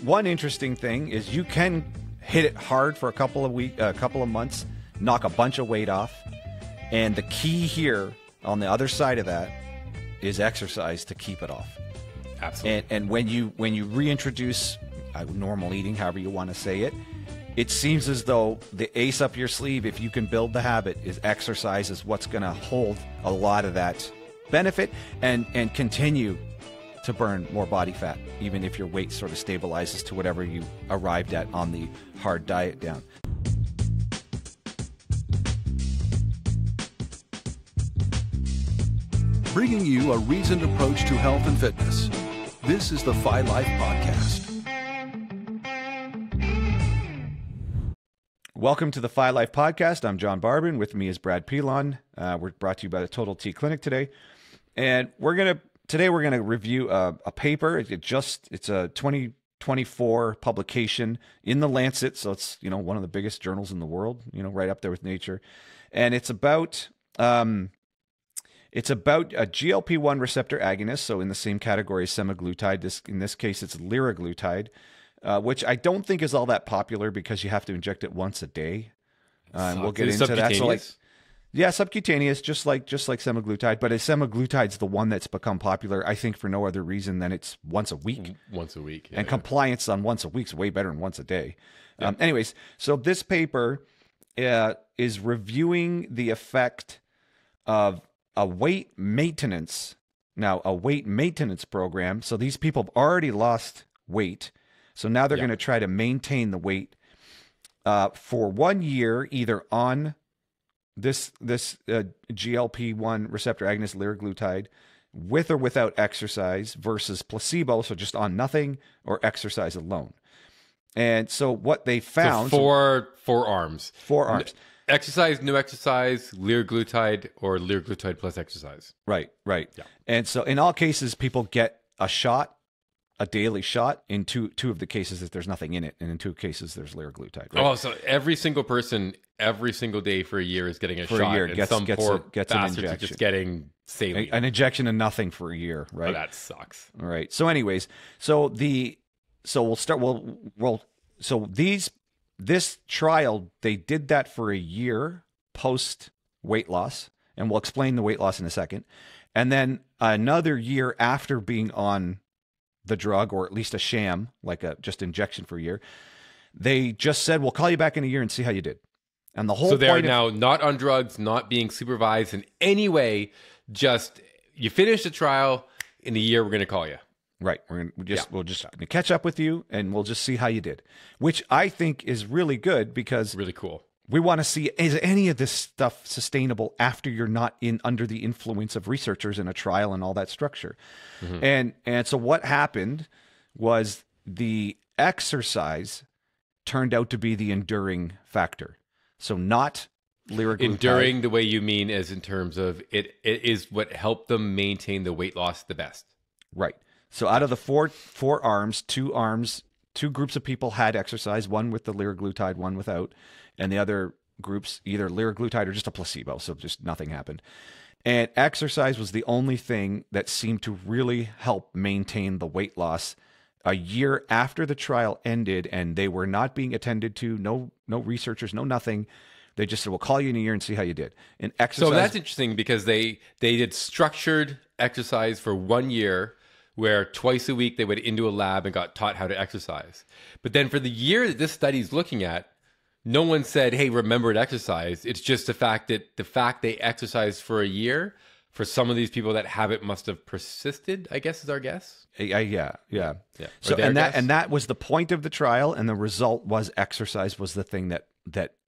one interesting thing is you can hit it hard for a couple of months, knock a bunch of weight off, and the key here on the other side of that is exercise to keep it off. Absolutely. And when you reintroduce normal eating, however you want to say it, it seems as though the ace up your sleeve, if you can build the habit, is exercise is what's going to hold a lot of that benefit and continue to burn more body fat, even if your weight sort of stabilizes to whatever you arrived at on the hard diet down. Bringing you a reasoned approach to health and fitness. This is the Phi Life Podcast. Welcome to the Phi Life Podcast. I'm John Barbin. With me is Brad Pilon. We're brought to you by the Total T Clinic today. And today we're gonna review a paper. It's a 2024 publication in the Lancet, so it's one of the biggest journals in the world, right up there with Nature. And it's about a GLP-1 receptor agonist, so in the same category as semaglutide. In this case, it's liraglutide, which I don't think is all that popular because you have to inject it once a day. And we'll get into that. So subcutaneous, just like semaglutide. But semaglutide's the one that's become popular, I think, for no other reason than it's once a week. Once a week. And compliance on once a week is way better than once a day. Yeah. Anyways, so this paper is reviewing the effect of a weight maintenance program. So these people have already lost weight. So now they're going to try to maintain the weight for 1 year, either on this GLP-1 receptor agonist liraglutide with or without exercise versus placebo, so just on nothing, or exercise alone. And so what they found... So four arms. Exercise, no exercise, liraglutide, or liraglutide plus exercise. Right. Yeah. And so in all cases, people get a daily shot. In two of the cases, if there's nothing in it, and in 2 cases, there's liraglutide. Right? Oh, so every single person, every single day for a year is getting a shot. For a year, and gets an injection. Just getting saline. An injection and nothing for a year, right? Oh, that sucks. All right. So anyways, this trial, they did that for a year post weight loss, and we'll explain the weight loss in a second. And then another year after being on the drug, or at least a sham, like just injection for a year, they just said, we'll call you back in a year and see how you did. And the whole So they're now not on drugs, not being supervised in any way, just you finish the trial, in a year we're going to call you. Right. We'll just catch up with you, and we'll just see how you did, which I think is really good because really cool. We want to see, is any of this stuff sustainable after you're not under the influence of researchers in a trial and all that structure. Mm-hmm. And so what happened was the exercise turned out to be the enduring factor. So not liraglutide. Enduring the way you mean as in terms of it is what helped them maintain the weight loss the best. Right. So out of the four arms, 2 groups of people had exercise, one with the liraglutide, one without, and the other groups either liraglutide or just a placebo, so just nothing happened. And exercise was the only thing that seemed to really help maintain the weight loss a year after the trial ended, and they were not being attended to, no researchers, no nothing. They just said, we'll call you in a year and see how you did. And exercise. So that's interesting because they did structured exercise for 1 year, where twice a week they went into a lab and got taught how to exercise. But then for the year that this study is looking at, no one said, hey, remember to exercise. It's just the fact they exercised for a year, for some of these people, that habit must have persisted, I guess is our guess. Yeah. So that was the point of the trial, and the result was exercise was the thing that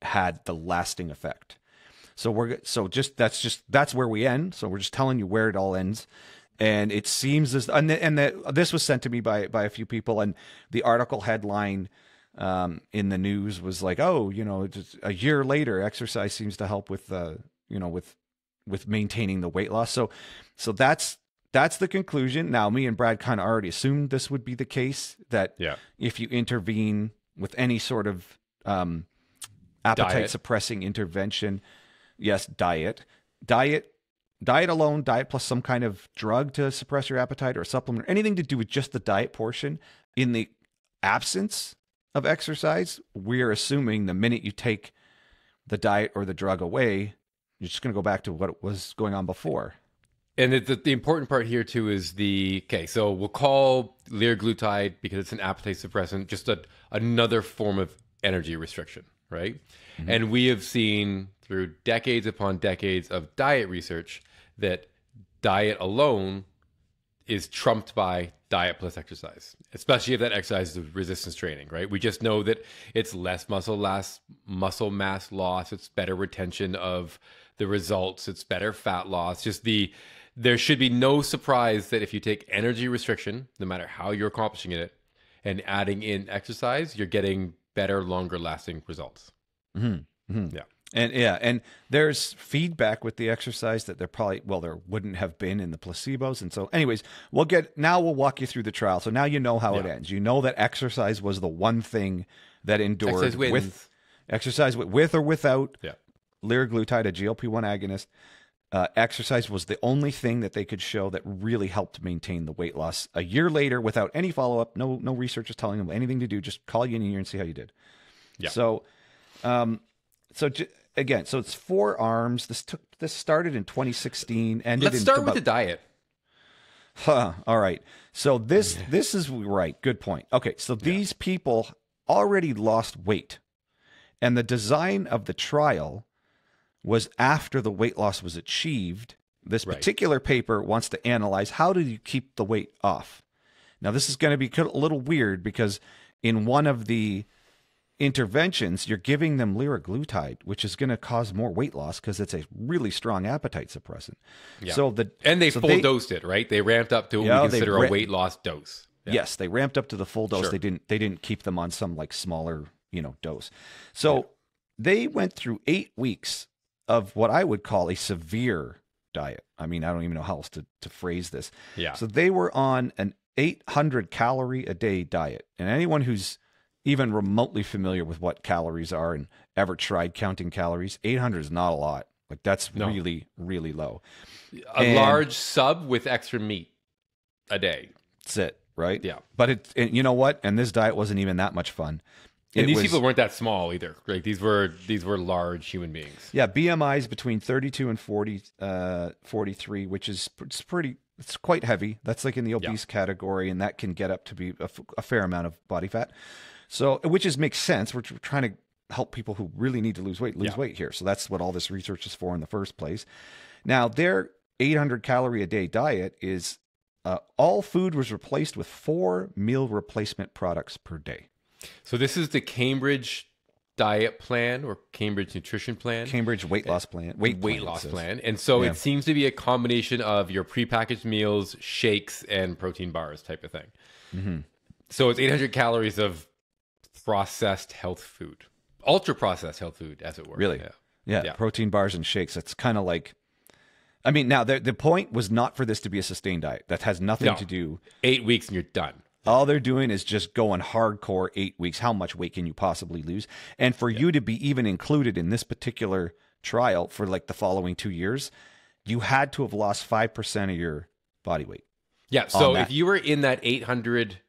had the lasting effect. That's where we end. So we're just telling you where it all ends. And it seems this was sent to me by a few people, and the article headline in the news was like, just a year later, exercise seems to help with maintaining the weight loss. So that's the conclusion. Now, me and Brad kind of already assumed this would be the case, that if you intervene with any sort of appetite suppressing intervention, yes, diet alone, diet plus some kind of drug to suppress your appetite, or a supplement, or anything to do with just the diet portion, absence of exercise, we're assuming the minute you take the diet or the drug away, you're just going to go back to what was going on before. And the important part here too is so we'll call liraglutide, because it's an appetite suppressant, just another form of energy restriction, right? Mm-hmm. And we have seen through decades upon decades of diet research that diet alone is trumped by diet plus exercise, especially if that exercise is resistance training, right? We just know that it's less muscle mass loss, it's better retention of the results, it's better fat loss. There should be no surprise that if you take energy restriction, no matter how you're accomplishing it, and adding in exercise, you're getting better, longer lasting results. Mm-hmm. Mm-hmm. And there's feedback with the exercise that there wouldn't have been in the placebos. And so anyways, we'll walk you through the trial. So now you know how it ends. You know that exercise was the one thing that endured exercise with or without liraglutide, a GLP-1 agonist. Exercise was the only thing that they could show that really helped maintain the weight loss. A year later, without any follow-up, no research is telling them anything to do, just call you in a year and see how you did. Yeah. So, again, so it's 4 arms. This started in 2016. Let's start with the diet. All right. So this is right. Good point. Okay. So these people already lost weight, and the design of the trial was after the weight loss was achieved. This particular paper wants to analyze how do you keep the weight off. Now, this is going to be a little weird because in one of the interventions, you're giving them liraglutide, which is going to cause more weight loss because it's a really strong appetite suppressant. Yeah. They full dosed it, right? They ramped up to what we consider a weight loss dose. Yeah. Yes, they ramped up to the full dose. Sure. They didn't keep them on some like smaller, dose. So they went through 8 weeks of what I would call a severe diet. I mean, I don't even know how else to phrase this. Yeah. So they were on an 800 calorie a day diet. And anyone who's even remotely familiar with what calories are and ever tried counting calories, 800 is not a lot. Like that's really, really low. A large sub with extra meat a day. That's it, right? Yeah. But you know what? And this diet wasn't even that much fun. And these people weren't that small either. Like these were large human beings. Yeah, BMIs between 32 and 43, which is it's quite heavy. That's like in the obese category, and that can get up to be a fair amount of body fat. So, which makes sense. We're trying to help people who really need to lose weight here. So that's what all this research is for in the first place. Now, their 800 calorie a day diet is all food was replaced with 4 meal replacement products per day. So this is the Cambridge diet plan or Cambridge nutrition plan. Cambridge weight loss plan. Weight loss plan. And so it seems to be a combination of your prepackaged meals, shakes, and protein bars type of thing. Mm-hmm. So it's 800 calories of processed health food. Ultra processed health food, as it were. Really? Yeah. Protein bars and shakes. It's kind of like... I mean, now, the point was not for this to be a sustained diet. That has nothing to do... 8 weeks and you're done. All they're doing is just going hardcore 8 weeks. How much weight can you possibly lose? And for you to be even included in this particular trial for like the following 2 years, you had to have lost 5% of your body weight. Yeah. So if you were in that 800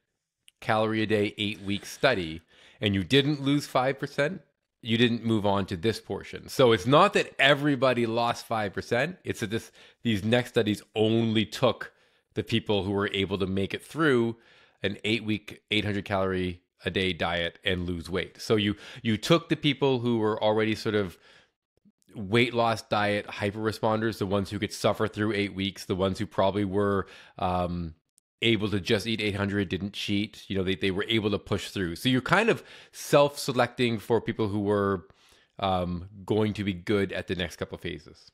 calorie a day, 8 week study and you didn't lose 5%, you didn't move on to this portion. So it's not that everybody lost 5%. It's that these next studies only took the people who were able to make it through an 8 week, 800 calorie a day diet and lose weight. So you took the people who were already sort of weight loss diet hyper responders, the ones who could suffer through 8 weeks, the ones who probably were able to just eat 800, didn't cheat. They were able to push through. So you're kind of self-selecting for people who were going to be good at the next couple of phases.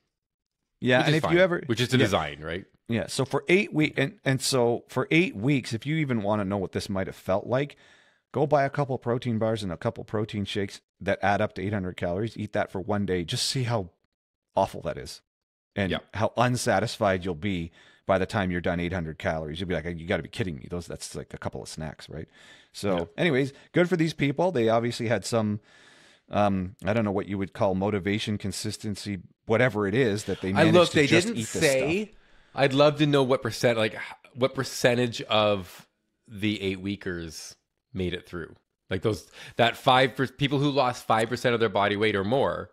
Yeah, and if you ever, which is the design, right? Yeah. So for 8 weeks, and so for 8 weeks, if you even want to know what this might have felt like, go buy a couple protein bars and a couple protein shakes that add up to 800 calories. Eat that for 1 day. Just see how awful that is, and how unsatisfied you'll be by the time you're done 800 calories. You'll be like, you got to be kidding me. That's like a couple of snacks, right? So, anyways, good for these people. They obviously had some. I don't know what you would call motivation, consistency, whatever it is that they managed to just eat this stuff. I'd love to know what percentage of the 8 weekers made it through. Like people who lost 5% of their body weight or more.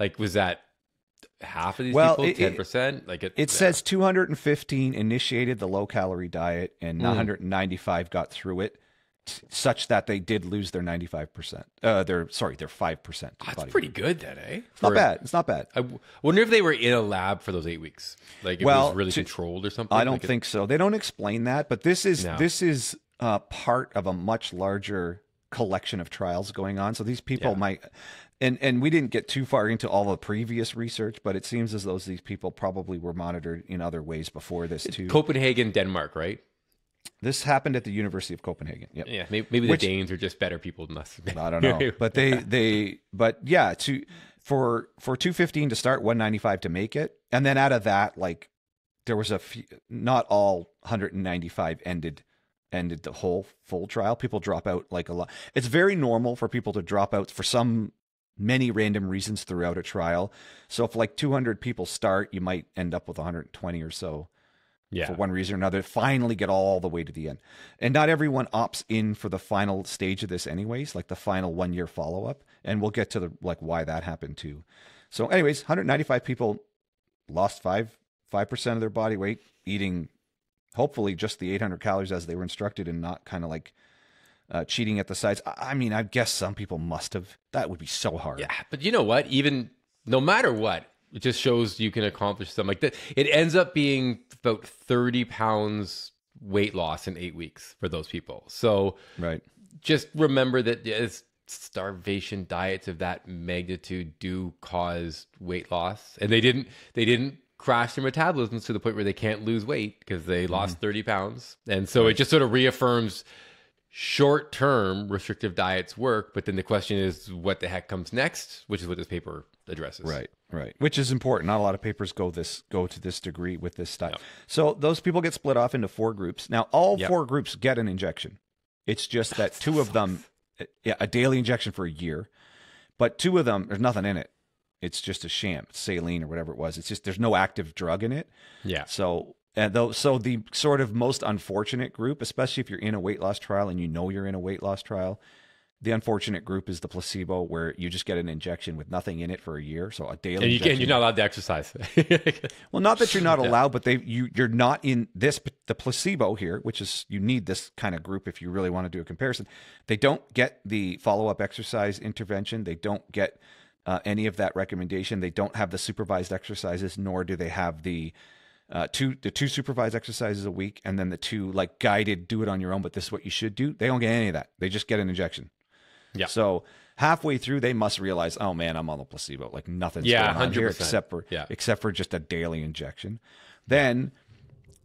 Like, was that half of these people, 10%? It says 215 initiated the low-calorie diet, and 195 got through it, such that they did lose their 95%. Their 5%. That's pretty good then, eh? It's not bad. It's not bad. I wonder if they were in a lab for those 8 weeks. Like, it was really controlled or something? I don't think so. They don't explain that, but this is part of a much larger collection of trials going on. So these people might... And we didn't get too far into all the previous research, but it seems as though these people probably were monitored in other ways before this too. Copenhagen, Denmark, right? This happened at the University of Copenhagen. Yep. Yeah, maybe the Danes are just better people than us. I don't know, but for 215 to start, 195 to make it, and then out of that, like there was not all 195 ended the whole full trial. People drop out like a lot. It's very normal for people to drop out for many random reasons throughout a trial. So if like 200 people start, you might end up with 120 or so. For one reason or another, finally get all the way to the end. And not everyone opts in for the final stage of this anyways, like the final 1 year follow-up. And we'll get to why that happened too. So anyways, 195 people lost 5% of their body weight, eating hopefully just the 800 calories as they were instructed, and not kind of like cheating at the sides. I mean, I guess some people must have. That would be so hard. Yeah, but you know what? Even no matter what, it just shows you can accomplish something like that. It ends up being about 30 pounds weight loss in 8 weeks for those people. So just remember that starvation diets of that magnitude do cause weight loss, and they didn't crash their metabolism to the point where they can't lose weight because they lost 30 pounds. And so it just sort of reaffirms short-term restrictive diets work, but then the question is what the heck comes next, which is what this paper addresses. Right. Which is important. Not a lot of papers go to this degree with this stuff. Yep. So those people get split off into 4 groups. Now, all 4 groups get an injection. It's just that 2 of them, a daily injection for a year, but 2 of them, there's nothing in it. It's just a sham, saline or whatever it was. It's just, there's no active drug in it. Yeah. So the sort of most unfortunate group, especially if you're in a weight loss trial and you know you're in a weight loss trial, the unfortunate group is the placebo, where you just get an injection with nothing in it for a year. So a daily injection. And you're not allowed to exercise. Well, not that you're not allowed, but you're not in the placebo here, which is, you need this kind of group if you really want to do a comparison. They don't get the follow-up exercise intervention. They don't get any of that recommendation. They don't have the supervised exercises, nor do they have the two supervised exercises a week, and then the 2 like guided, do it on your own, but this is what you should do. They don't get any of that. They just get an injection. Yeah. So halfway through, they must realize, oh man, I'm on the placebo. Like nothing's going on 100%. Here except for just a daily injection. Then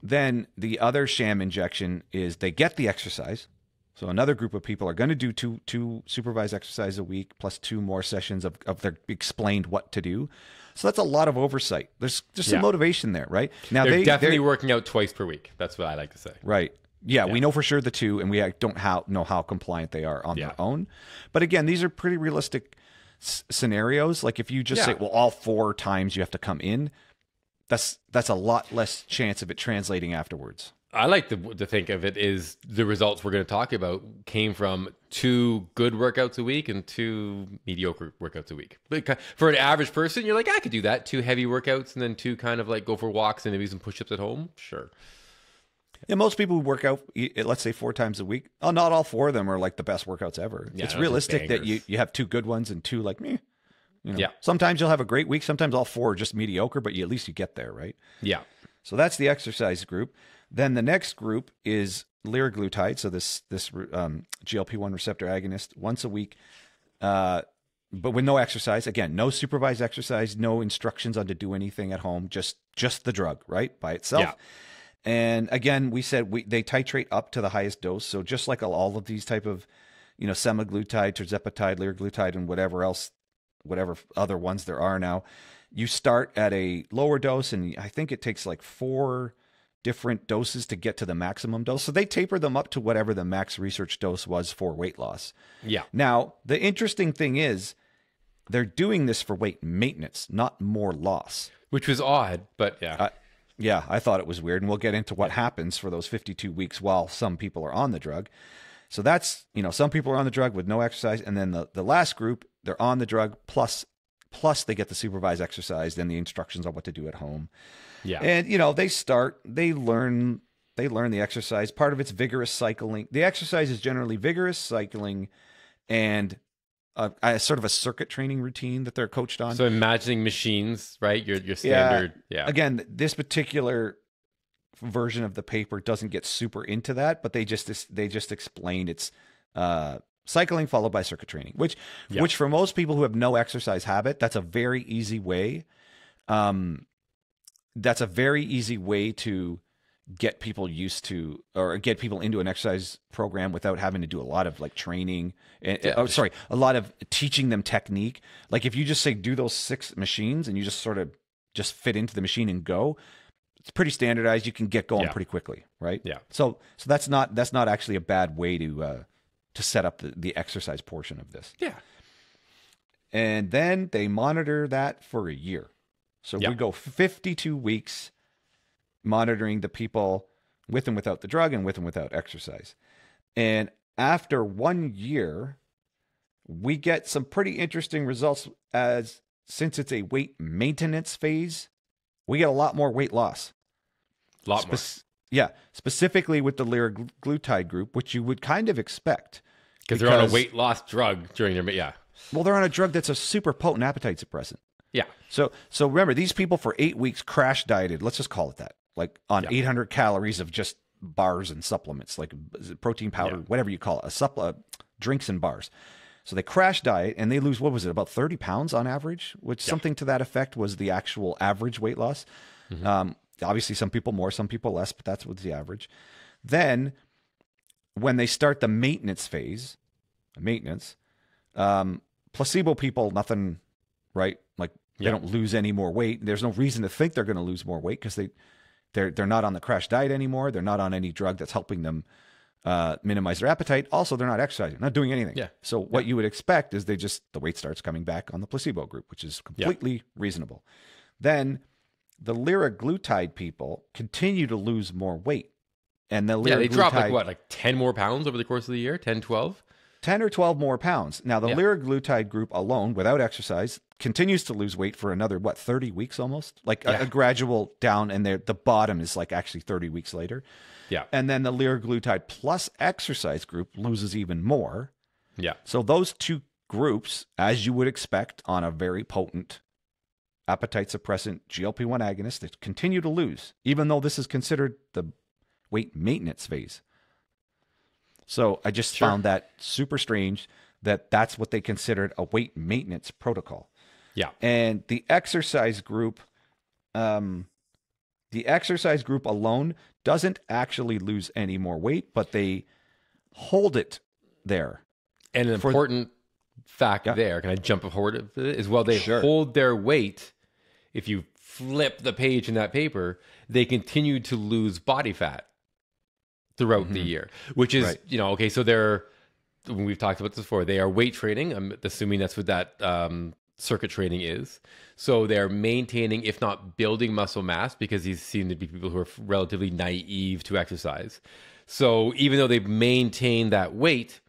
the other sham injection is they get the exercise. So another group of people are going to do two supervised exercise a week plus 2 more sessions of their explained what to do. So that's a lot of oversight. There's just some motivation there, right? Now they're definitely working out twice per week. That's what I like to say. Right. Yeah, we know for sure the 2, and we don't know how compliant they are on their own. But again, these are pretty realistic scenarios. Like if you just say, well, all 4 times you have to come in, that's a lot less chance of it translating afterwards. I like to think of it as the results we're going to talk about came from 2 good workouts a week and 2 mediocre workouts a week. But for an average person, you're like, I could do that. 2 heavy workouts and then 2 kind of like go for walks and maybe some push-ups at home. Sure. Yeah, most people who work out, let's say 4 times a week, not all 4 of them are like the best workouts ever. Yeah, it's realistic that you have 2 good ones and 2 like me. Sometimes you'll have a great week. Sometimes all 4 are just mediocre, but at least you get there, right? Yeah. So that's the exercise group. Then the next group is liraglutide. So this GLP-1 receptor agonist once a week, but with no exercise. Again, no supervised exercise, no instructions on to do anything at home, just the drug, right, by itself. Yeah. And again, we said they titrate up to the highest dose. So just like all of these type of, semaglutide, tirzepatide, liraglutide, and whatever other ones there are now, you start at a lower dose, and I think it takes like 4 different doses to get to the maximum dose. So they taper them up to whatever the max research dose was for weight loss. Yeah. Now, the interesting thing is they're doing this for weight maintenance, not more loss. Which was odd, but yeah. Yeah, I thought it was weird, and we'll get into what happens for those 52 weeks while some people are on the drug. So that's, some people are on the drug with no exercise. And then the last group, they're on the drug plus they get the supervised exercise and the instructions on what to do at home. Yeah. And, they learn the exercise. Part of it's vigorous cycling. The exercise is generally vigorous cycling and a sort of a circuit training routine that they're coached on. So imagining machines, right? Your standard. Yeah. Again, this particular version of the paper doesn't get super into that, but they just explain it's cycling followed by circuit training, which for most people who have no exercise habit, that's a very easy way. That's a very easy way to get people used to, or get people into an exercise program without having to do a lot of like training and a lot of teaching them technique. Like if you just say do those 6 machines and you just sort of just fit into the machine and go, it's pretty standardized. You can get going pretty quickly, right? Yeah. So that's not actually a bad way to set up the exercise portion of this. Yeah. And then they monitor that for a year. So we go 52 weeks monitoring the people with and without the drug and with and without exercise. And after 1 year, we get some pretty interesting results since it's a weight maintenance phase, we get a lot more weight loss. A lot more. Yeah, specifically with the liraglutide group, which you would kind of expect. Because they're on a weight loss drug during their, Well, they're on a drug that's a super potent appetite suppressant. Yeah. So remember, these people for 8 weeks crash dieted, let's just call it that, like on 800 calories of just bars and supplements, like protein powder, whatever you call it, drinks and bars. So they crash diet and they lose, what was it, about 30 pounds on average, which something to that effect was the actual average weight loss. Mm-hmm. Obviously, some people more, some people less, but that's what's the average. Then when they start the maintenance phase, placebo people, nothing, right? Like they don't lose any more weight. There's no reason to think they're going to lose more weight because they're not on the crash diet anymore. They're not on any drug that's helping them minimize their appetite. Also, they're not exercising, not doing anything. Yeah. So what you would expect is the weight starts coming back on the placebo group, which is completely reasonable. Then the liraglutide people continue to lose more weight. And the liraglutide, they drop like 10 more pounds over the course of the year, 10, 12? 10 or 12 more pounds. Now, the liraglutide group alone, without exercise, continues to lose weight for another, 30 weeks almost? Like a gradual down, and the bottom is like actually 30 weeks later. Yeah. And then the liraglutide plus exercise group loses even more. Yeah. So those two groups, as you would expect on a very potent appetite suppressant GLP-1 agonist, they continue to lose, even though this is considered the weight maintenance phase. So I just found that super strange that that's what they considered a weight maintenance protocol. Yeah. And the exercise group alone doesn't actually lose any more weight, but they hold it there. And an important fact there, can I jump forward as well? They hold their weight. If you flip the page in that paper, they continue to lose body fat throughout the year, which is, okay, so we've talked about this before, they are weight training. I'm assuming that's what that circuit training is. So they're maintaining, if not building muscle mass, because these seem to be people who are relatively naive to exercise. So even though they've maintained that weight,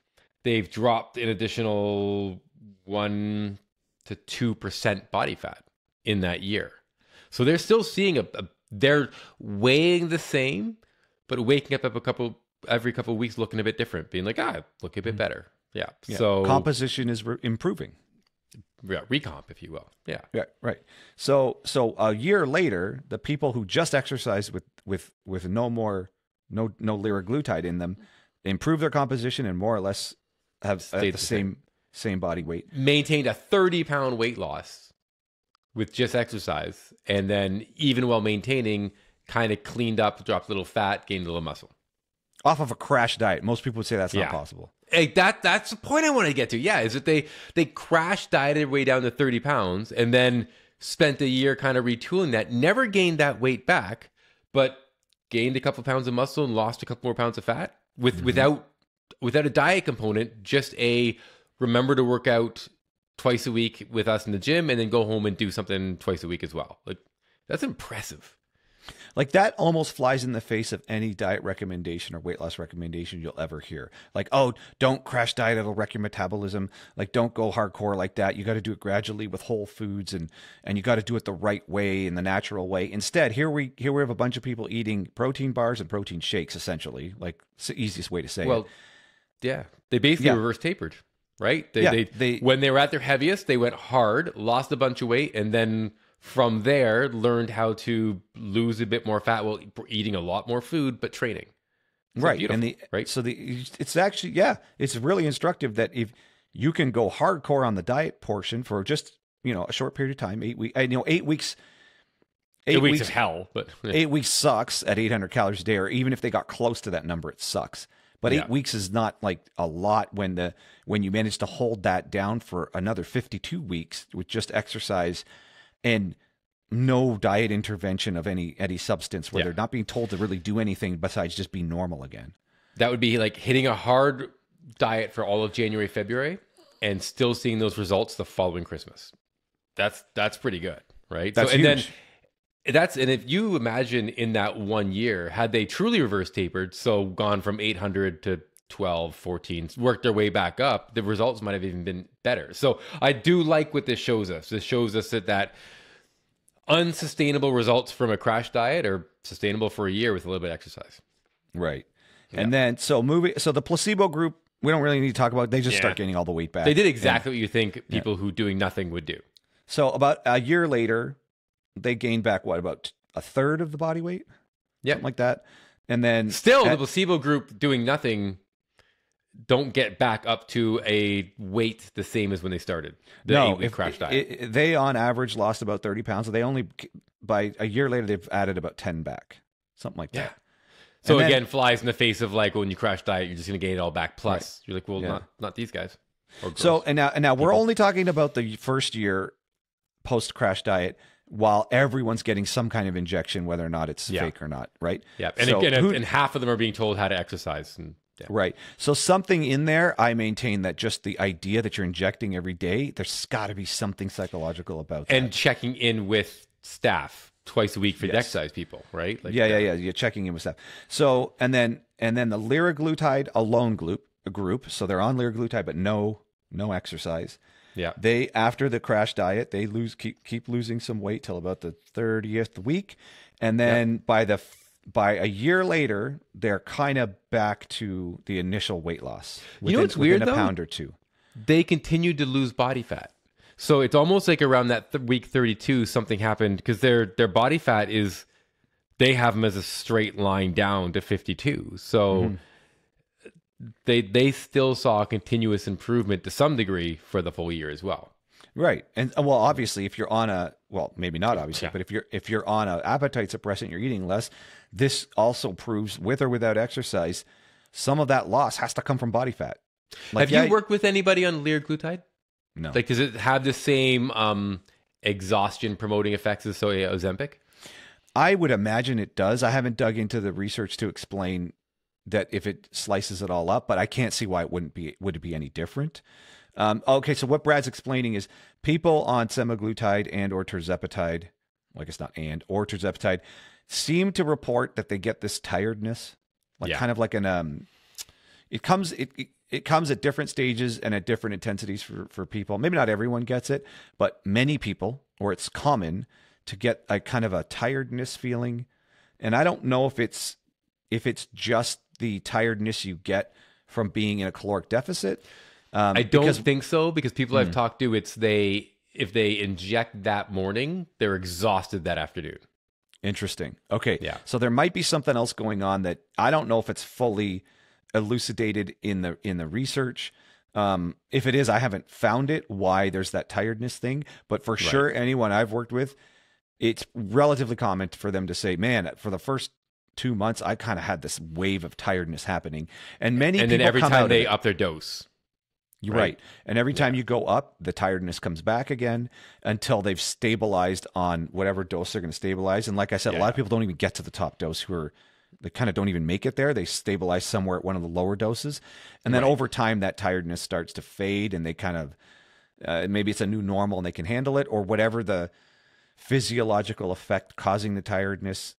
they've dropped an additional 1 to 2% body fat in that year. So they're still seeing they're weighing the same, but waking up every couple of weeks looking a bit different, being like, look a bit better. Yeah. So composition is improving. Yeah, recomp, if you will. Yeah. Yeah. Right. So a year later, the people who just exercised with no liraglutide in them improve their composition and more or less have the same body weight. Maintained a 30-pound weight loss with just exercise, and then even while maintaining, kind of cleaned up, dropped a little fat, gained a little muscle. Off of a crash diet. Most people would say that's not possible. Hey, that's the point I want to get to. Yeah, is that they crash dieted way down to 30 pounds and then spent a year kind of retooling that, never gained that weight back, but gained a couple of pounds of muscle and lost a couple more pounds of fat without a diet component, just remember to work out twice a week with us in the gym and then go home and do something twice a week as well. Like, that's impressive. Like that almost flies in the face of any diet recommendation or weight loss recommendation you'll ever hear. Like, oh, don't crash diet, it'll wreck your metabolism. Like, don't go hardcore like that. You got to do it gradually with whole foods, and you got to do it the right way, in the natural way. Instead, here we have a bunch of people eating protein bars and protein shakes, essentially. Like, it's the easiest way to say it. Yeah, they basically reverse tapered, right? They when they were at their heaviest, they went hard, lost a bunch of weight, and then from there learned how to lose a bit more fat while eating a lot more food, but training. So right. And it's actually, it's really instructive that if you can go hardcore on the diet portion for just, a short period of time, 8 weeks, 8 weeks, 8 weeks of hell, but 8 weeks sucks at 800 calories a day, or even if they got close to that number, it sucks. But 8 weeks is not like a lot when you manage to hold that down for another 52 weeks with just exercise and no diet intervention of any substance, where they're not being told to really do anything besides just be normal again. That would be like hitting a hard diet for all of January, February, and still seeing those results the following Christmas. That's pretty good, right? That's huge. And if you imagine in that 1 year, had they truly reverse tapered, so gone from 800 to 12, 14, worked their way back up, the results might have even been better. So I do like what this shows us. This shows us that unsustainable results from a crash diet are sustainable for a year with a little bit of exercise. Right. Yeah. And then, so the placebo group, we don't really need to talk about, they just start gaining all the weight back. They did exactly what you think people who doing nothing would do. So about a year later, they gained back about a third of the body weight? Yeah. Something like that. And then still the placebo group doing nothing don't get back up to a weight the same as when they started the 8-week crash diet. They on average lost about 30 pounds. So they only, by a year later, they've added about 10 back. Something like that. So again, flies in the face of like when you crash diet, you're just going to gain it all back. Plus, you're like, well, not these guys. So, and now we're only talking about the first year post crash diet, while everyone's getting some kind of injection, whether or not it's fake or not, right? Yeah, and so and half of them are being told how to exercise. Right. So something in there, I maintain that just the idea that you're injecting every day, there's got to be something psychological about that. And checking in with staff twice a week for the exercise people, right? Like, You're checking in with staff. So, and then the liraglutide alone group, so they're on liraglutide, but no exercise. Yeah. They, after the crash diet, they keep losing some weight till about the 30th week. And then by a year later, they're kind of back to the initial weight loss. What's weird, within a pound or two. They continued to lose body fat. So it's almost like around that week 32, something happened because their body fat they have them as a straight line down to 52. So they still saw a continuous improvement to some degree for the full year as well. Right. And well, obviously if you're on maybe not obviously, but if you're on an appetite suppressant, you're eating less, this also proves with or without exercise, some of that loss has to come from body fat. Like, have you worked with anybody on liraglutide? No. Like, does it have the same exhaustion promoting effects as Ozempic? I would imagine it does. I haven't dug into the research to explain that if it slices it all up, but I can't see why it would it be any different? Okay, so what Brad's explaining is people on semaglutide and or tirzepatide, well, I guess not or tirzepatide, seem to report that they get this tiredness, kind of like an it comes at different stages and at different intensities for people. Maybe not everyone gets it, but many people, or it's common to get a kind of a tiredness feeling. And I don't know if it's just the tiredness you get from being in a caloric deficit. I don't think so, because people I've talked to, if they inject that morning, they're exhausted that afternoon. Interesting. Okay. Yeah. So there might be something else going on that I don't know if it's fully elucidated in the research. If it is, I haven't found it, why there's that tiredness thing, but for sure, anyone I've worked with, it's relatively common for them to say, man, for the first 2 months, I kind of had this wave of tiredness happening. And then every time they up their dose. You're right. And every time you go up, the tiredness comes back again until they've stabilized on whatever dose they're going to stabilize. And like I said, a lot of people don't even get to the top dose they kind of don't even make it there. They stabilize somewhere at one of the lower doses. And then over time, that tiredness starts to fade and they kind of, maybe it's a new normal and they can handle it, or whatever the physiological effect causing the tiredness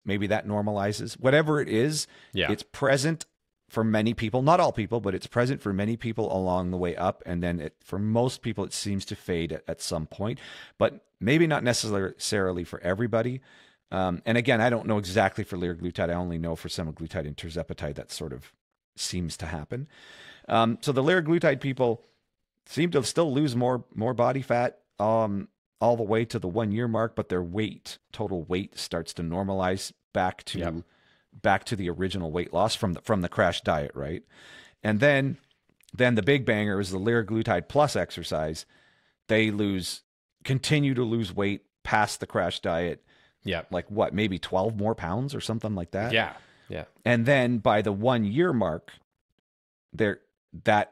maybe that normalizes. Whatever it is, Yeah. it's present for many people, not all people, but it's present for many people along the way up. And then for most people, it seems to fade at some point, but maybe not necessarily for everybody. And again, I don't know exactly for liraglutide. I only know for semaglutide and tirzepatide that sort of seems to happen. So the liraglutide people seem to still lose more body fat all the way to the 1 year mark, but their total weight starts to normalize back to the original weight loss from the crash diet, right? And then the big banger is the liraglutide plus exercise. They continue to lose weight past the crash diet. Yeah. Like what, maybe 12 more pounds or something like that? Yeah. Yeah. And then by the 1 year mark, the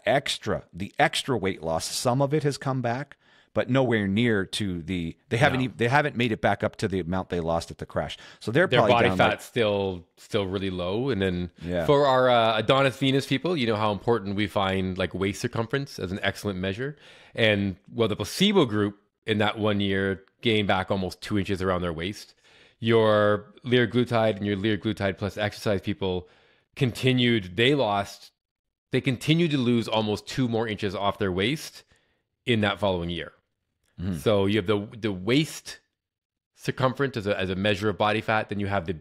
extra weight loss, some of it has come back, but nowhere near to they haven't made it back up to the amount they lost at the crash. So their body fat's still really low. And then for our Adonis Venus people, you know how important we find like waist circumference as an excellent measure. And the placebo group in that 1 year gained back almost 2 inches around their waist. Your liraglutide and your liraglutide plus exercise people continued to lose almost 2 more inches off their waist in that following year. Mm-hmm. So you have the waist circumference as a measure of body fat, then you have the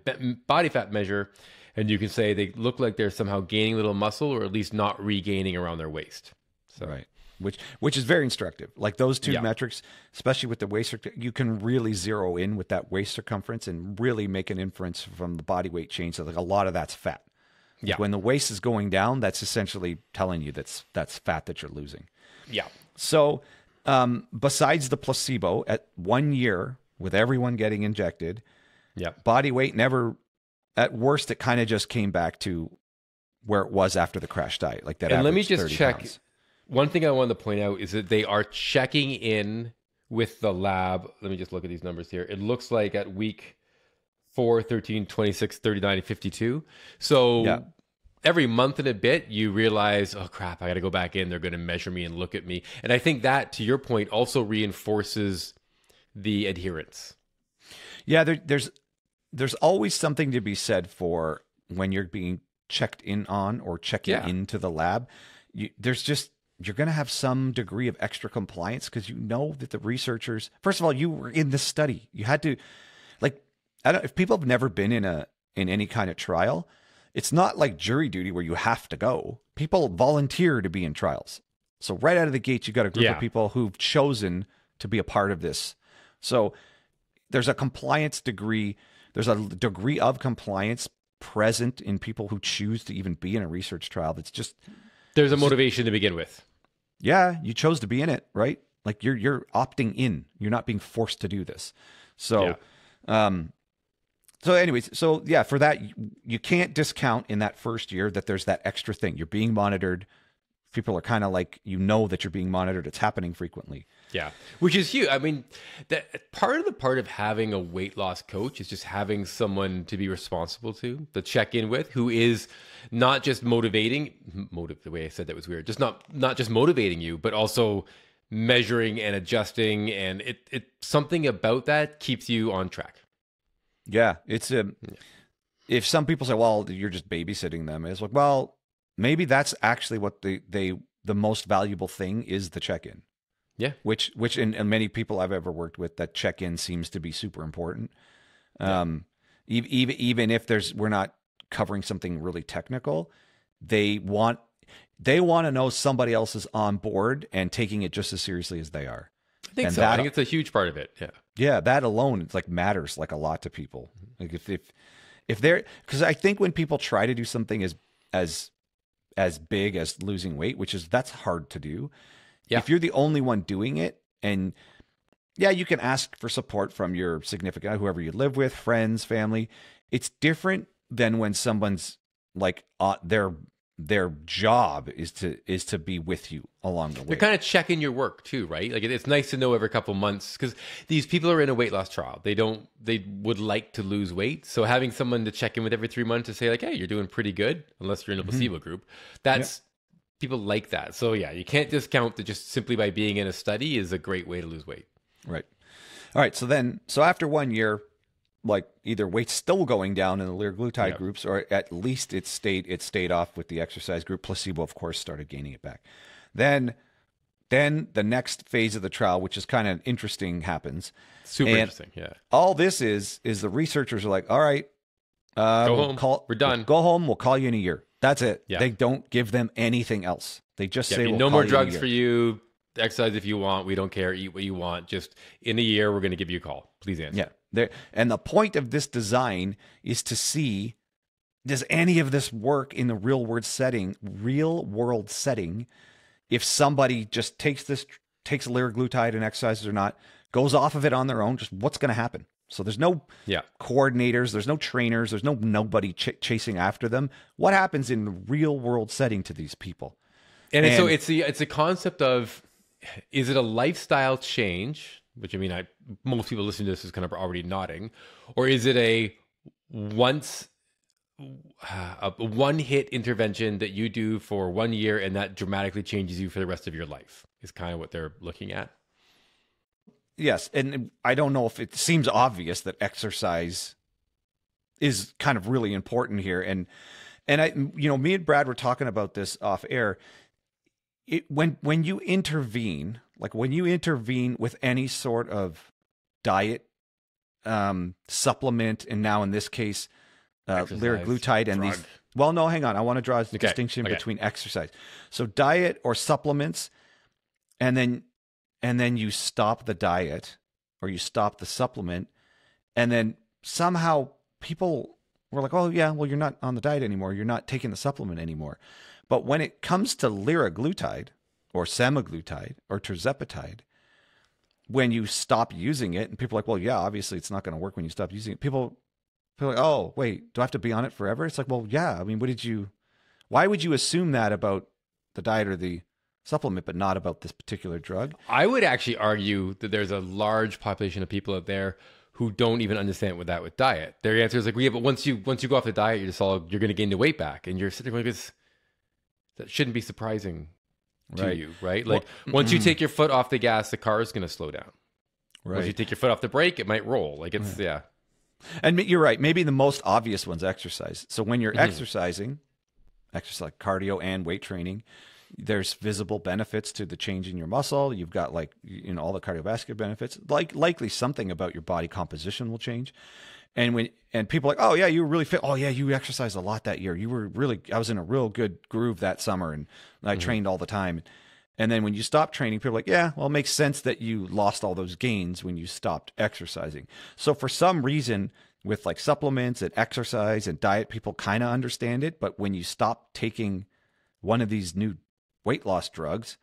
body fat measure, and you can say they look like they're somehow gaining a little muscle or at least not regaining around their waist. So. Right. Which is very instructive. Like those two metrics, especially with the waist, you can really zero in with that waist circumference and really make an inference from the body weight change. So like a lot of that's fat. Like when the waist is going down, that's essentially telling you that's fat that you're losing. Yeah. So besides the placebo at 1 year with everyone getting injected, body weight never, at worst, it kind of just came back to where it was after the crash diet. Like that. And let me just check. Pounds. One thing I wanted to point out is that they are checking in with the lab. Let me just look at these numbers here. It looks like at week 4, 13, 26, 39, and 52. So every month and a bit, you realize, oh crap, I got to go back in. They're going to measure me and look at me. And I think that, to your point, also reinforces the adherence. Yeah, there's always something to be said for when you're being checked in on or checking into the lab. You're going to have some degree of extra compliance because you know that the researchers, first of all, you were in the study. You had to, like, if people have never been in any kind of trial, it's not like jury duty where you have to go. People volunteer to be in trials. So right out of the gate, you got a group of people who've chosen to be a part of this. So there's a compliance degree. There's a degree of compliance present in people who choose to even be in a research trial. That's just, there's a motivation to begin with. Yeah, you chose to be in it, right? Like you're opting in. You're not being forced to do this. So, for that, you can't discount in that first year that there's that extra thing. You're being monitored. People are kind of like, that you're being monitored. It's happening frequently. Yeah, which is huge. I mean, that part of having a weight loss coach is just having someone to be responsible to check in with, who is not just the way I said that was weird. Just not just motivating you, but also measuring and adjusting, and it something about that keeps you on track. Yeah, it's if some people say, well, you're just babysitting them, it's like, well, maybe that's actually what the most valuable thing is, the check-in. Yeah. Which in many people I've ever worked with, that check-in seems to be super important. Even if we're not covering something really technical, they want to know somebody else is on board and taking it just as seriously as they are. I think so. I think it's a huge part of it. Yeah. Yeah, that alone, it's like matters like a lot to people. Like if they're, because I think when people try to do something as big as losing weight, that's hard to do. Yeah. If you're the only one doing it, and you can ask for support from your significant, whoever you live with, friends, family. It's different than when someone's like their job is to be with you along the way. They're kind of checking your work too, right? Like it's nice to know every couple months, because these people are in a weight loss trial. They would like to lose weight. So having someone to check in with every 3 months to say like, hey, you're doing pretty good, unless you're in a placebo group. People like that. So you can't discount that just simply by being in a study is a great way to lose weight. Right. All right. So after 1 year, like either weight's still going down in the liraglutide Yep. groups, or at least it stayed off with the exercise group. Placebo, of course, started gaining it back. Then the next phase of the trial, which is kind of interesting, happens. Super And interesting. Yeah. all this is the researchers are like, all right, Go home. We're done. Go home. We'll call you in a year. That's it. Yeah. They don't give them anything else. They just say, we'll no call more you in a drugs year. for you. Exercise if you want. We don't care. Eat what you want. Just in a year, we're going to give you a call. Please answer. Yeah. And the point of this design is to see, does any of this work in the real world setting? If somebody just takes liraglutide and exercises or not, goes off of it on their own, just what's going to happen? So there's no coordinators, there's no trainers, there's nobody chasing after them. What happens in the real world setting to these people? And so it's a concept of, is it a lifestyle change? Which, I mean, most people listening to this is kind of already nodding. Or is it a one-hit intervention that you do for 1 year and that dramatically changes you for the rest of your life? Is kind of what they're looking at. Yes, and I don't know if it seems obvious that exercise is kind of really important here. And I, me and Brad were talking about this off air. When you intervene, like when you intervene with any sort of diet, supplement, and now in this case, liraglutide and drug. these. Well, no, hang on. I want to draw a distinction between exercise. So diet or supplements, and then you stop the diet or you stop the supplement, and then somehow people were like, oh yeah, well, you're not on the diet anymore. You're not taking the supplement anymore. But when it comes to liraglutide or semaglutide or tirzepatide, when you stop using it, and people are like, well, yeah, obviously it's not going to work when you stop using it. People are like, oh, wait, do I have to be on it forever? It's like, well, yeah. I mean, why would you assume that about the diet or the supplement, but not about this particular drug? I would actually argue that there's a large population of people out there who don't even understand with diet. Their answer is like, yeah, but once you go off the diet, you're going to gain the weight back, and you're sitting there like, that shouldn't be surprising to you, right? Like once you take your foot off the gas, the car is going to slow down. Right. Once you take your foot off the brake, it might roll. Like it's yeah. And you're right. Maybe the most obvious one's exercise. So when you're exercising, exercise like cardio and weight training, there's visible benefits to the change in your muscle. You've got all the cardiovascular benefits. Likely something about your body composition will change. And people are like, oh yeah, you were really fit. Oh yeah, you exercised a lot that year. I was in a real good groove that summer, and I trained all the time. And then when you stop training, people are like, yeah, well, it makes sense that you lost all those gains when you stopped exercising. So for some reason, with like supplements and exercise and diet, people kind of understand it. But when you stop taking one of these new weight loss drugs,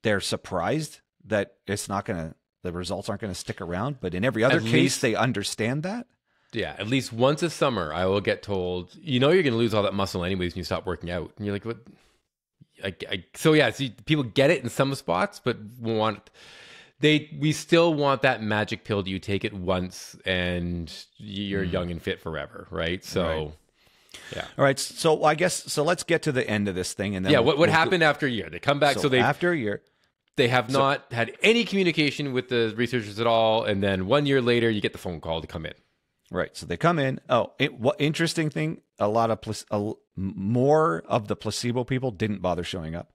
they're surprised that the results aren't going to stick around. But in every other case, they understand that. Yeah, at least once a summer, I will get told, you're going to lose all that muscle anyways when you stop working out. And you're like, what? So people get it in some spots, but we still want that magic pill. Do you take it once and you're young and fit forever, right? So, right. Yeah. All right. So let's get to the end of this thing, and then what happened after a year? They come back. So after a year, they have not had any communication with the researchers at all, and then 1 year later, you get the phone call to come in. Right. So they come in. What interesting thing? More of the placebo people didn't bother showing up.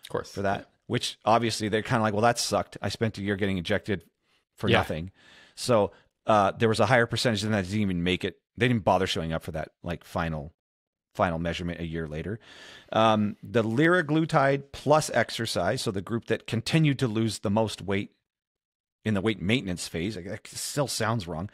Of course. For that, which obviously they're kind of like, well, that sucked. I spent a year getting injected for nothing. So there was a higher percentage than that didn't even make it. They didn't bother showing up for that like final measurement a year later. The liraglutide plus exercise, so the group that continued to lose the most weight in the weight maintenance phase, it still sounds wrong.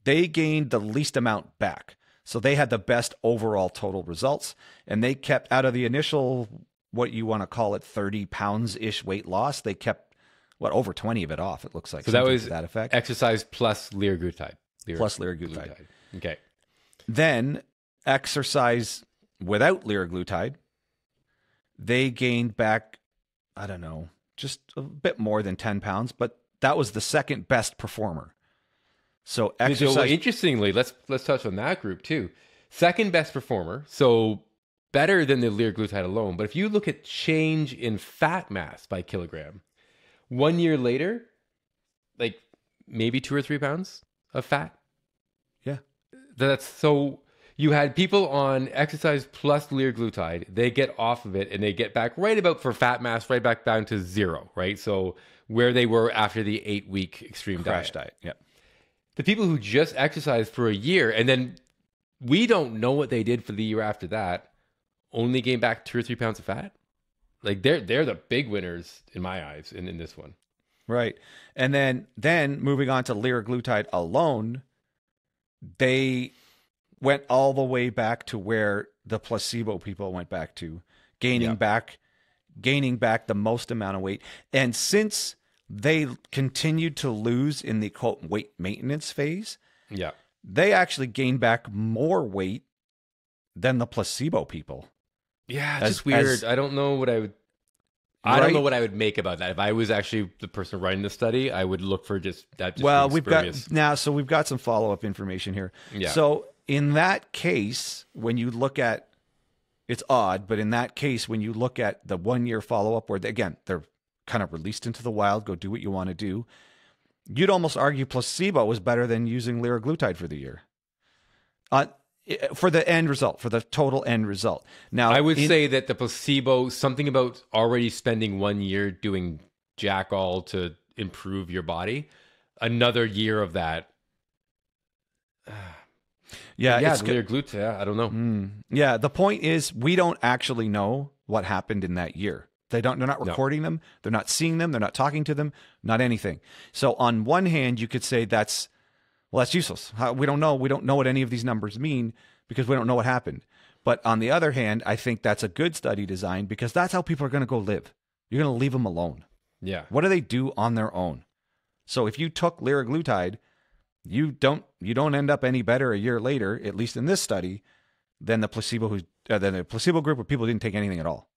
They gained the least amount back. So they had the best overall total results, and they kept out of the initial, what you want to call it, 30 pounds-ish weight loss, they kept, over 20 of it off, it looks like. So that was that effect. Exercise plus liraglutide. Plus liraglutide. Okay. Then exercise without liraglutide, they gained back, I don't know, just a bit more than 10 pounds, but that was the second best performer. So exercise. So interestingly, let's touch on that group too. Second best performer, so better than the liraglutide alone. But if you look at change in fat mass by kilogram, 1 year later, like maybe 2 or 3 pounds of fat. Yeah. That's so you had people on exercise plus liraglutide, they get off of it and they get back right about for fat mass, right back down to 0, right? So where they were after the 8-week extreme Crash diet. Yeah. The people who just exercised for a year and then we don't know what they did for the year after that, only gained back 2 or 3 pounds of fat. Like they're the big winners in my eyes in this one. Right. And then moving on to liraglutide alone, they went all the way back to where the placebo people went back to, gaining back the most amount of weight. And since they continued to lose in the quote weight maintenance phase, they actually gained back more weight than the placebo people. Yeah, it's just weird. I don't know what I would. I don't know what I would make about that. If I was actually the person running the study, I would look for just that. Well, we've got some follow-up information here. Yeah. So in that case, when you look at, it's odd, but in that case, when you look at the 1-year follow-up, where they're kind of released into the wild, go do what you want to do, you'd almost argue placebo was better than using liraglutide for the year. For the end result, for the total end result. Now, I would say that the placebo, something about already spending 1 year doing jack all to improve your body, another year of that. It's liraglutide. I don't know. Yeah, the point is we don't actually know what happened in that year. They're not recording them. They're not seeing them. They're not talking to them. Not anything. So on one hand, you could say that's useless. We don't know. We don't know what any of these numbers mean because we don't know what happened. But on the other hand, I think that's a good study design because that's how people are going to go live. You're going to leave them alone. Yeah. What do they do on their own? So if you took liraglutide, you don't end up any better a year later, at least in this study, than the placebo group where people didn't take anything at all.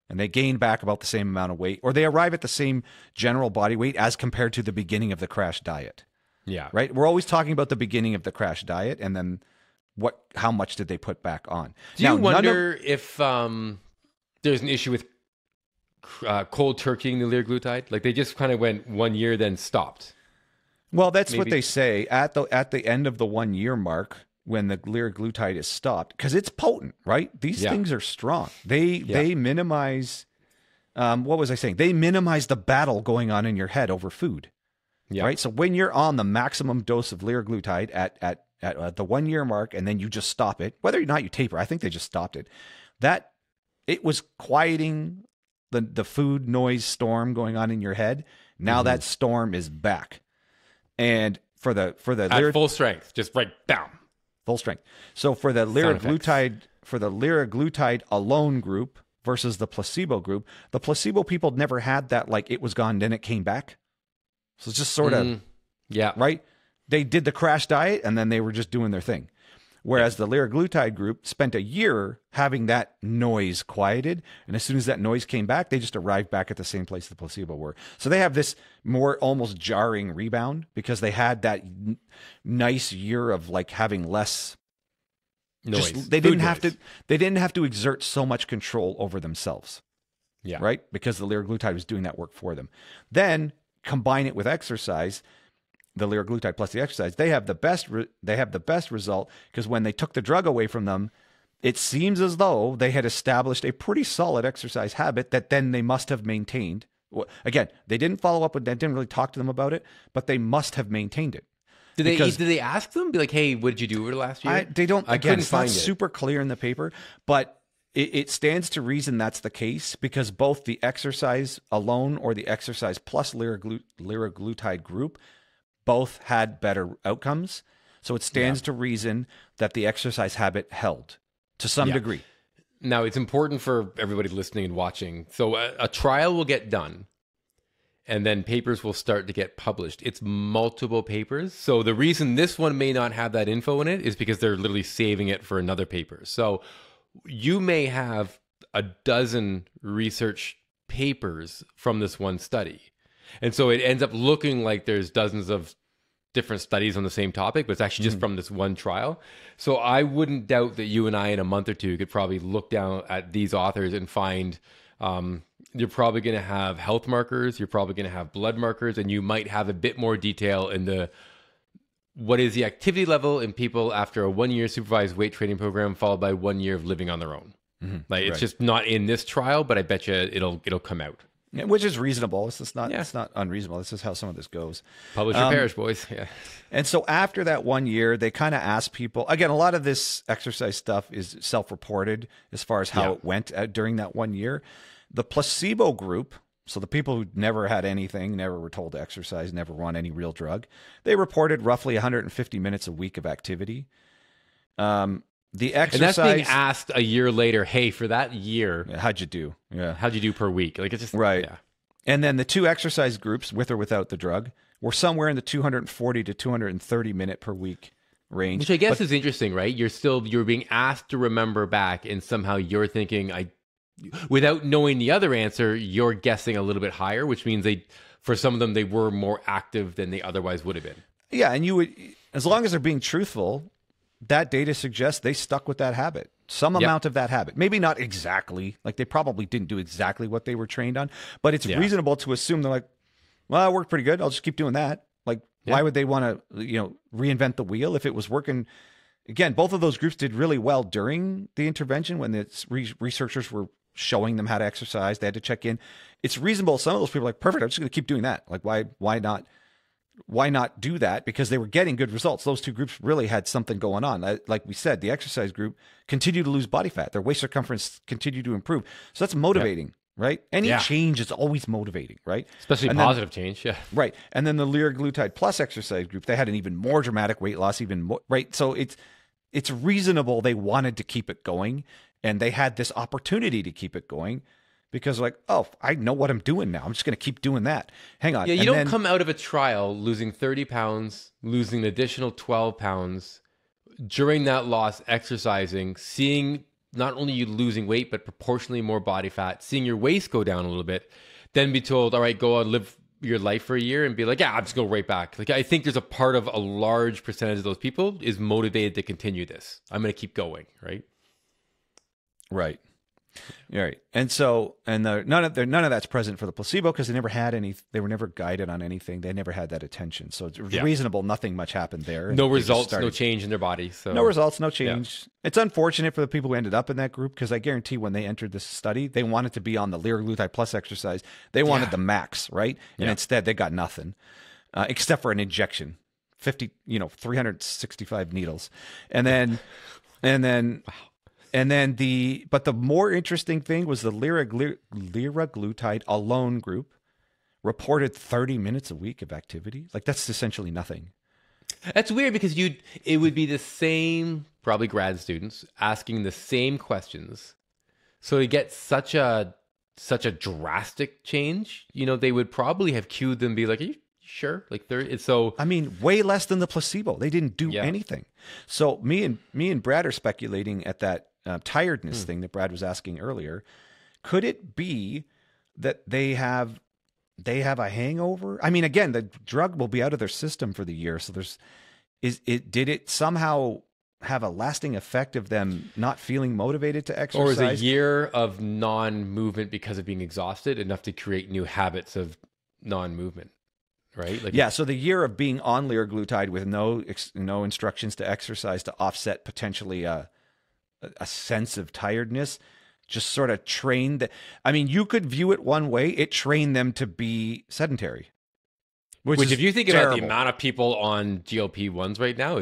And they gain back about the same amount of weight, or they arrive at the same general body weight as compared to the beginning of the crash diet. Yeah. Right. We're always talking about the beginning of the crash diet and then how much did they put back on? Do you wonder if there's an issue with cold turkeying the liraglutide? Like they just kind of went 1 year, then stopped. Well, that's what they say at the end of the 1 year mark when the liraglutide is stopped because it's potent, right? These things are strong. They minimize, what was I saying? They minimize the battle going on in your head over food. Yeah. Right. So when you're on the maximum dose of liraglutide at the 1 year mark, and then you just stop it, whether or not you taper, I think they just stopped it. That it was quieting the food noise storm going on in your head. Now that storm is back, and for the at full strength, just right down full strength. So for the liraglutide alone group versus the placebo group, the placebo people never had that like it was gone, then it came back. So it's just sort of, right? They did the crash diet and then they were just doing their thing. Whereas the liraglutide group spent a year having that noise quieted. And as soon as that noise came back, they just arrived back at the same place the placebo were. So they have this more almost jarring rebound because they had that nice year of like having less noise. They didn't have to exert so much control over themselves. Yeah. Right? Because the liraglutide was doing that work for them. Then combine it with exercise, the liraglutide plus the exercise, they have the best result because when they took the drug away from them, it seems as though they had established a pretty solid exercise habit that then they must have maintained. Again, they didn't follow up with that, didn't really talk to them about it, but they must have maintained it. Did they ask them? Be like, hey, what did you do over the last year? They don't. Again, it's not super clear in the paper, but it stands to reason that's the case because both the exercise alone or the exercise plus liraglutide group both had better outcomes. So it stands to reason that the exercise habit held to some degree. Now, it's important for everybody listening and watching. So a trial will get done and then papers will start to get published. It's multiple papers. So the reason this one may not have that info in it is because they're literally saving it for another paper. So you may have a dozen research papers from this one study. And so it ends up looking like there's dozens of different studies on the same topic, but it's actually just from this one trial. So I wouldn't doubt that you and I in a month or two could probably look down at these authors and find you're probably going to have health markers, you're probably going to have blood markers, and you might have a bit more detail in the what is the activity level in people after a 1 year supervised weight training program followed by 1 year of living on their own. Like it's just not in this trial, but I bet you it'll come out. Yeah, which is reasonable. It's not unreasonable. This is how some of this goes. Publish your parish, boys. Yeah. And so after that 1 year, they kind of asked people, again, a lot of this exercise stuff is self-reported as far as how it went during that 1 year. The placebo group, so the people who never had anything, never were told to exercise, never were on any real drug, they reported roughly 150 minutes a week of activity. The exercise, and that's being asked a year later. Hey, for that year, how'd you do? Yeah, how'd you do per week? Like it's just right. Yeah. And then the two exercise groups, with or without the drug, were somewhere in the 240 to 230 minute per week range. Which I guess is interesting, right? You're being asked to remember back, and somehow you're thinking, without knowing the other answer, you're guessing a little bit higher, which means for some of them, they were more active than they otherwise would have been. Yeah, and you would, as long as they're being truthful, that data suggests they stuck with that habit, some amount of that habit. Maybe not exactly, like they probably didn't do exactly what they were trained on, but it's reasonable to assume they're like, well, it worked pretty good. I'll just keep doing that. Like, why would they want to, reinvent the wheel if it was working? Again, both of those groups did really well during the intervention when the researchers were showing them how to exercise. They had to check in. It's reasonable. Some of those people are like, perfect, I'm just going to keep doing that. Like, why not do that? Because they were getting good results. Those two groups really had something going on. Like we said, the exercise group continued to lose body fat. Their waist circumference continued to improve. So that's motivating, right? Any change is always motivating, right? Especially positive change, yeah. Right. And then the liraglutide plus exercise group, they had an even more dramatic weight loss, even more, right? So it's reasonable they wanted to keep it going, and they had this opportunity to keep it going. Because like, oh, I know what I'm doing now. I'm just going to keep doing that. Hang on. Yeah, you don't come out of a trial losing 30 pounds, losing an additional 12 pounds, during that loss exercising, seeing not only you losing weight, but proportionally more body fat, seeing your waist go down a little bit, then be told, all right, go on, live your life for a year and be like, yeah, I'm just going right back. Like, I think there's a part of a large percentage of those people is motivated to continue this. I'm going to keep going, right? Right. Right. And so, none of that's present for the placebo because they never had any, they were never guided on anything. They never had that attention. So it's reasonable. Nothing much happened there. No results, no change in their body. So no results, no change. Yeah. It's unfortunate for the people who ended up in that group because I guarantee when they entered this study, they wanted to be on the liraglutide plus exercise. They wanted the max, right? And instead they got nothing, except for an injection, 365 needles. And then, wow. And then but the more interesting thing was the liraglutide alone group reported 30 minutes a week of activity. Like that's essentially nothing. That's weird because it would be the same, probably grad students asking the same questions. So to get such a drastic change, they would probably have cued them, be like, are you sure? Like I mean, way less than the placebo. They didn't do anything. So me and Brad are speculating at that tiredness thing that Brad was asking earlier. Could it be that they have a hangover? I mean, again, the drug will be out of their system for the year. So did it somehow have a lasting effect of them not feeling motivated to exercise? Or is a year of non-movement because of being exhausted enough to create new habits of non-movement? Right? Like so the year of being on liraglutide with no instructions to exercise to offset potentially a sense of tiredness just sort of trained. I mean, you could view it one way. It trained them to be sedentary. Which if you think about the amount of people on GLP-1s right now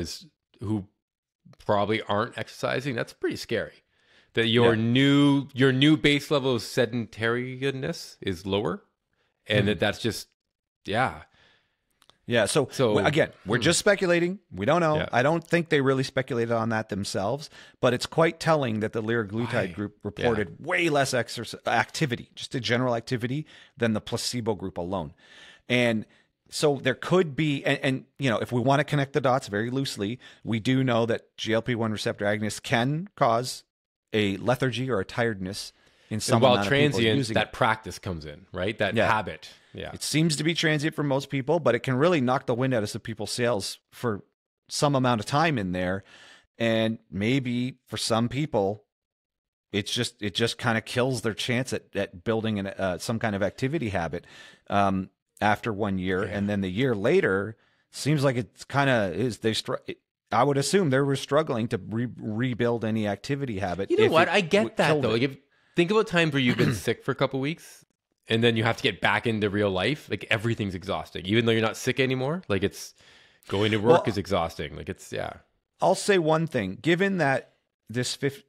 who probably aren't exercising, that's pretty scary. That your new base level of sedentariness is lower. And that's just, Yeah. So again, we're just speculating. We don't know. Yeah. I don't think they really speculated on that themselves, but it's quite telling that the liraglutide group reported way less activity, just a general activity, than the placebo group alone. And so there could be, and if we want to connect the dots very loosely, we do know that GLP-1 receptor agonists can cause a lethargy or a tiredness in some amount of people using it. While transient, that practice comes in, right? That habit. Yeah. It seems to be transient for most people, but it can really knock the wind out of some people's sails for some amount of time in there. And maybe for some people, it just kind of kills their chance at building some kind of activity habit after 1 year. Yeah. And then the year later, seems like it's kind of is. I would assume they were struggling to rebuild any activity habit. You know what? I get that though. Like, think about times where you've been sick for a couple weeks, and then you have to get back into real life. Like everything's exhausting, even though you're not sick anymore. Like it's going to work is exhausting. Like it's I'll say one thing. Given that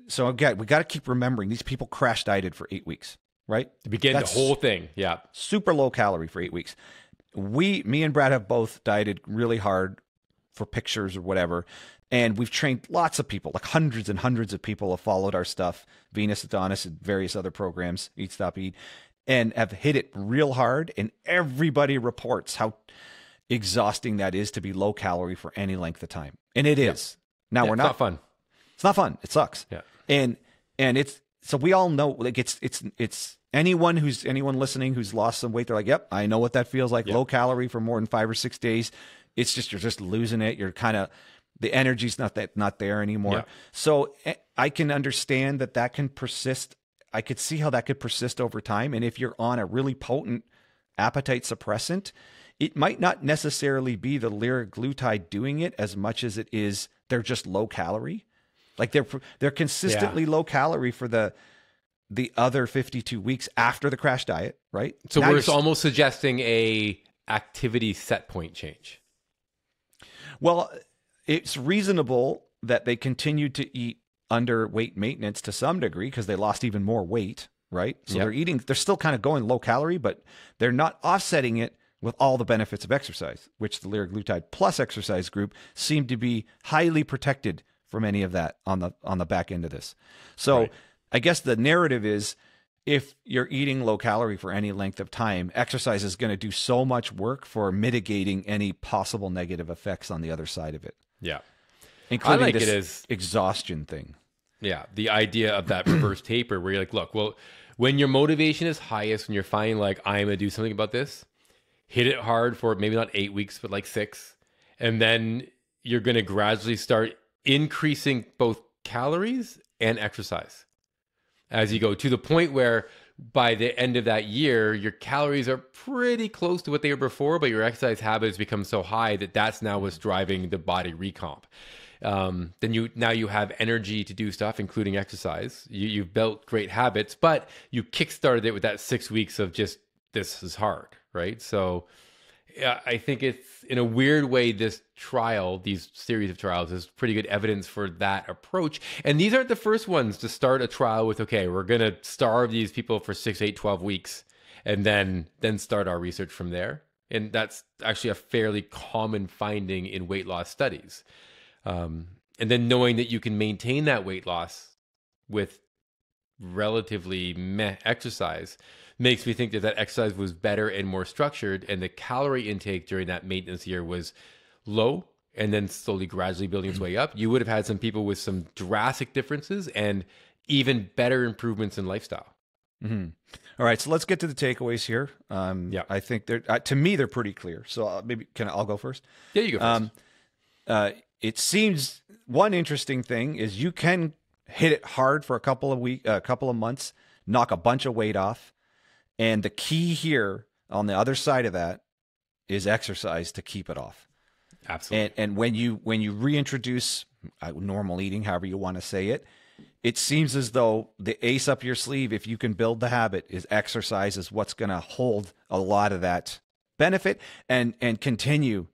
so again, we got to keep remembering these people crash dieted for 8 weeks, right? To begin the whole thing, super low calorie for 8 weeks. Me and Brad have both dieted really hard for pictures or whatever. And we've trained lots of people, like hundreds and hundreds of people have followed our stuff, Venus, Adonis, and various other programs, Eat, Stop, Eat, and have hit it real hard. And everybody reports how exhausting that is to be low calorie for any length of time. And it is. Now we're not fun. It's not fun. It sucks. Yeah. And it's, so we all know, like it's anyone listening who's lost some weight, they're like, yep, I know what that feels like. Yep. Low calorie for more than 5 or 6 days. It's just, you're just losing it. You're kind of, the energy's not there anymore. Yeah. So I can understand that can persist. I could see how that could persist over time. And if you're on a really potent appetite suppressant, it might not necessarily be the liraglutide doing it as much as it is they're just low calorie. Like they're consistently low calorie for the other 52 weeks after the crash diet, right? So we're almost suggesting a activity set point change. Well, it's reasonable that they continued to eat under weight maintenance to some degree because they lost even more weight, right? So they're still kind of going low calorie, but they're not offsetting it with all the benefits of exercise, which the liraglutide plus exercise group seemed to be highly protected from any of that on the back end of this. So I guess the narrative is, if you're eating low calorie for any length of time, exercise is going to do so much work for mitigating any possible negative effects on the other side of it. Yeah. Including I like this it as exhaustion thing. Yeah. The idea of that reverse taper where you're like, look, well, when your motivation is highest, when you're finding like, I'm going to do something about this, hit it hard for maybe not 8 weeks, but like 6. And then you're going to gradually start increasing both calories and exercise as you go, to the point where by the end of that year, your calories are pretty close to what they were before, but your exercise habits become so high that that's now what's driving the body recomp. Then you have energy to do stuff, including exercise. You've built great habits, but you kickstarted it with that 6 weeks of just, this is hard, right? So I think it's, in a weird way, these series of trials is pretty good evidence for that approach. And these aren't the first ones to start a trial with, okay, we're going to starve these people for 6, 8, 12 weeks, and then start our research from there. And that's actually a fairly common finding in weight loss studies. And then knowing that you can maintain that weight loss with relatively meh exercise makes me think that exercise was better and more structured, and the calorie intake during that maintenance year was low and then slowly, gradually building its way up. You would have had some people with some drastic differences and even better improvements in lifestyle. Mm-hmm. All right, so let's get to the takeaways here. I think to me, they're pretty clear. So maybe I'll go first? Yeah, you go first. It seems one interesting thing is you can hit it hard for a couple of months, knock a bunch of weight off. And the key here on the other side of that is exercise to keep it off. Absolutely. And when you reintroduce normal eating, however you want to say it, it seems as though the ace up your sleeve, if you can build the habit, is exercise is what's going to hold a lot of that benefit and continue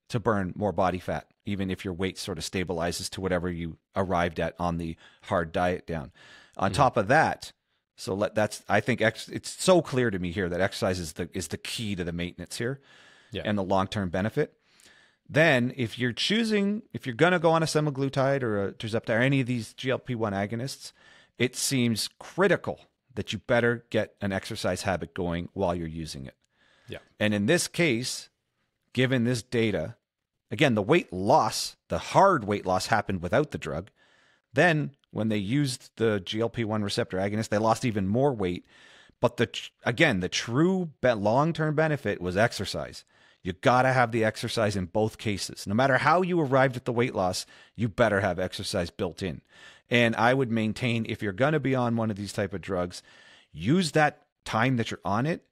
to burn more body fat, even if your weight sort of stabilizes to whatever you arrived at on the hard diet down. On top of that, I think it's so clear to me here that exercise is the key to the maintenance here, and the long-term benefit. Then if you're going to go on a semaglutide or a tirzepatide or any of these GLP-1 agonists, it seems critical that you better get an exercise habit going while you're using it. Yeah. And in this case, given this data, again, the weight loss, the hard weight loss happened without the drug. Then when they used the GLP-1 receptor agonist, they lost even more weight. But the true long-term benefit was exercise. You got to have the exercise in both cases. No matter how you arrived at the weight loss, you better have exercise built in. And I would maintain, if you're going to be on one of these type of drugs, use that time that you're on it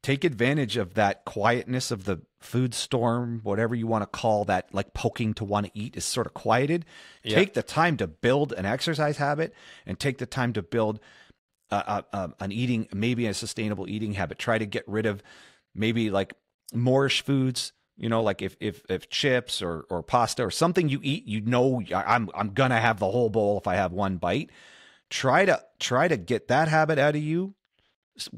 take advantage of that quietness of the food storm, whatever you want to call that, like poking to want to eat is sort of quieted. Yeah. Take the time to build an exercise habit and take the time to build an eating, maybe a sustainable eating habit. Try to get rid of maybe like moreish foods, like if chips or pasta or something you eat, I'm going to have the whole bowl if I have one bite. Try to get that habit out of you,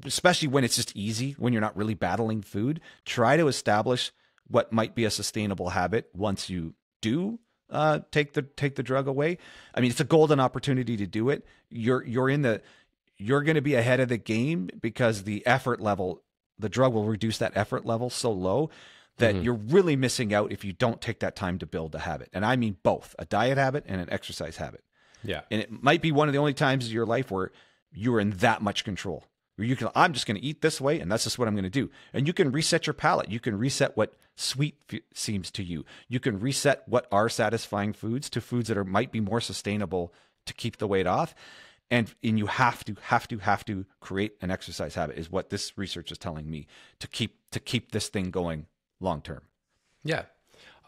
especially when it's just easy, when you're not really battling food. Try to establish what might be a sustainable habit once you do take the drug away. I mean, it's a golden opportunity to do it. You're going to be ahead of the game because the drug will reduce that effort level so low that you're really missing out if you don't take that time to build a habit. And I mean both, a diet habit and an exercise habit. Yeah. And it might be one of the only times in your life where you're in that much control. Where I'm just going to eat this way and that's just what I'm going to do. And you can reset your palate. You can reset what sweet seems to you. You can reset what are satisfying foods to foods that might be more sustainable to keep the weight off. And you have to create an exercise habit is what this research is telling me to keep this thing going long term. Yeah.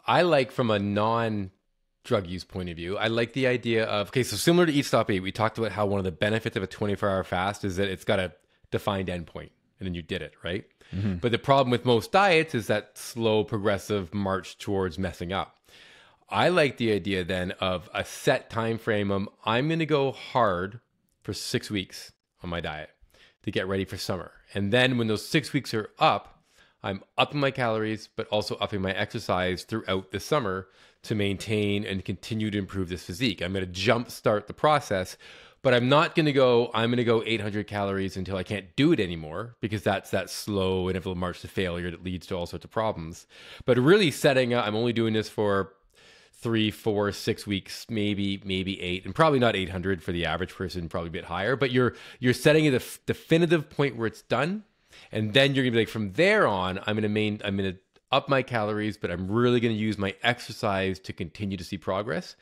I like, from a non-drug use point of view, I like the idea of, so similar to Eat Stop Eat, we talked about how one of the benefits of a 24-hour fast is that it's got a defined endpoint and then you did it, right? Mm-hmm. But the problem with most diets is that slow progressive march towards messing up. I like the idea then of a set time frame of, I'm going to go hard for 6 weeks on my diet to get ready for summer. And then when those 6 weeks are up, I'm upping my calories, but also upping my exercise throughout the summer to maintain and continue to improve this physique. I'm going to jumpstart the process, but I'm not going to go, I'm going to go 800 calories until I can't do it anymore, because that's that slow inevitable march to failure that leads to all sorts of problems. But really setting up, I'm only doing this for 3, 4, 6 weeks, maybe 8, and probably not 800 for the average person, probably a bit higher, but you're setting a definitive point where it's done. And then you're gonna be like, from there on, I'm gonna up my calories, but I'm really gonna use my exercise to continue to see progress.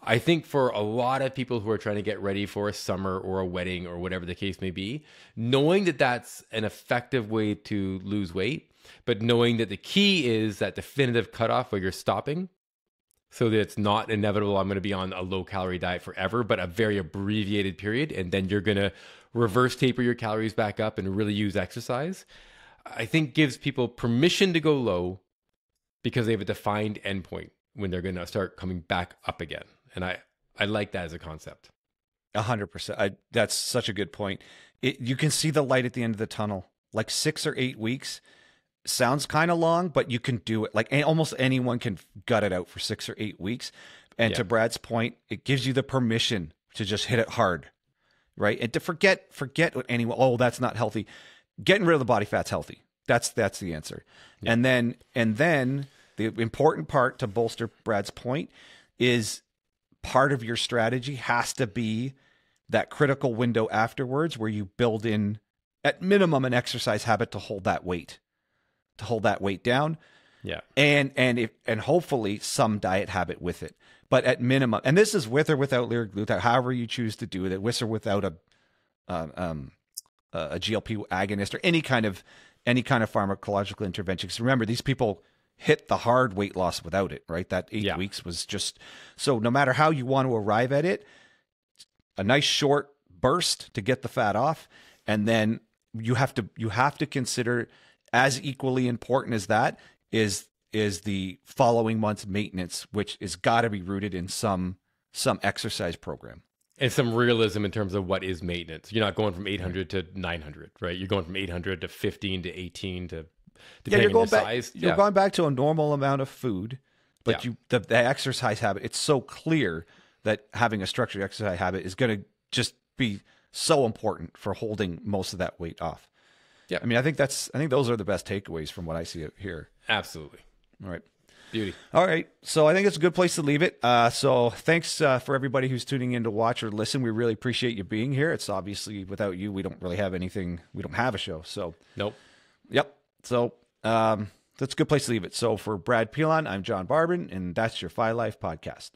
I think for a lot of people who are trying to get ready for a summer or a wedding or whatever the case may be, knowing that that's an effective way to lose weight, but knowing that the key is that definitive cutoff where you're stopping, so that it's not inevitable, I'm going to be on a low calorie diet forever, but a very abbreviated period. And then you're going to reverse taper your calories back up and really use exercise, I think gives people permission to go low because they have a defined endpoint when they're going to start coming back up again. And I like that as a concept. 100%. That's such a good point. You can see the light at the end of the tunnel. Like 6 or 8 weeks sounds kind of long, but you can do it. Like almost anyone can gut it out for 6 or 8 weeks. And to Brad's point, it gives you the permission to just hit it hard, right? And to forget what anyone, that's not healthy. Getting rid of the body fat's healthy. That's the answer. Yeah. And then the important part to bolster Brad's point is part of your strategy has to be that critical window afterwards where you build in at minimum an exercise habit to hold that weight down. Yeah. And hopefully some diet habit with it. But at minimum, and this is with or without liraglutide, however you choose to do it, with or without a GLP agonist or any kind of pharmacological intervention. Because remember, these people hit the hard weight loss without it, right? That 8 weeks was just, so no matter how you want to arrive at it, a nice short burst to get the fat off. And then you have to consider, as equally important as that is the following month's maintenance, which is got to be rooted in some exercise program. And some realism in terms of what is maintenance. You're not going from 800 to 900, right? You're going from 800 to 15 to 18 to depending on the size. You're going back to a normal amount of food, but the exercise habit, it's so clear that having a structured exercise habit is going to just be so important for holding most of that weight off. Yeah. I mean, I think those are the best takeaways from what I see here. Absolutely. All right. Beauty. All right. So I think it's a good place to leave it. So thanks for everybody who's tuning in to watch or listen. We really appreciate you being here. It's obviously without you, we don't really have anything. We don't have a show. So nope. Yep. So that's a good place to leave it. So for Brad Pilon, I'm John Barbin, and that's your Phi Life podcast.